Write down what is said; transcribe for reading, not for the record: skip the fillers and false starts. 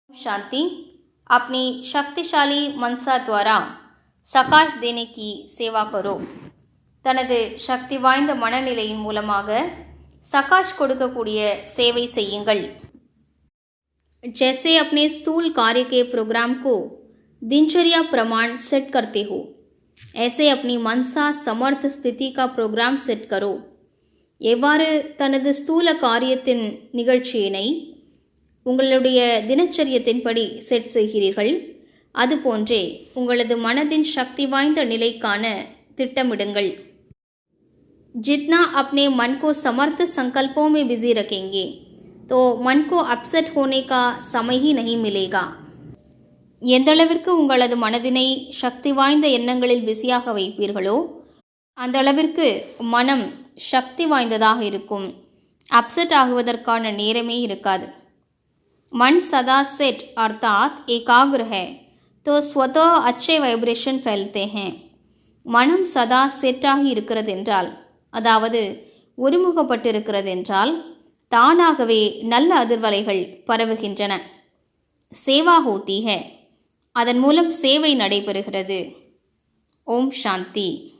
शांति अपनी शक्तिशाली मनसा द्वारा சகாஷ் தேனே की सेवा करो. தனது சக்தி வாய்ந்த மனநிலையின் மூலமாக சகாஷ் கொடுக்கக்கூடிய சேவை செய்யுங்கள். जैसे अपने स्थूल कार्य के प्रोग्राम को दिनचर्या प्रमाण सेट करते हो, ऐसे अपनी मनसा समर्थ स्थिति का प्रोग्राम सेट करो. எவ்வாறு தனது ஸ்தூல காரியத்தின் நிகழ்ச்சியினை உங்களுடைய தினச்சரியத்தின்படி செட் செய்கிறீர்கள், அதுபோன்றே உங்களது மனதின் சக்தி வாய்ந்த நிலைக்கான திட்டமிடுங்கள். जितना अपने मन को समर्थ संकल्पों में बिजी रखेंगे तो मन को अपसेट होने का समय ही नहीं मिलेगा. எந்தளவிற்கு உங்களது மனதினை சக்தி வாய்ந்த எண்ணங்களில் பிஸியாக வைப்பீர்களோ அந்த அளவிற்கு மனம் சக்தி வாய்ந்ததாக இருக்கும். அப்செட் ஆகுவதற்கான நேரமே இருக்காது. मन सदा सेट अर्थात एकाग्र है तो स्वतः अच्छे वाइब्रेशन फैलते हैं. மனம் சதா செட்டாகி இருக்கிறது என்றால், அதாவது ஒருமுகப்பட்டிருக்கிறது என்றால், தானாகவே நல்ல அதிர்வலைகள் பரவுகின்றன. சேவா ஹோத்தி ஹை, அதன் மூலம் சேவை நடைபெறுகிறது. ஓம் சாந்தி.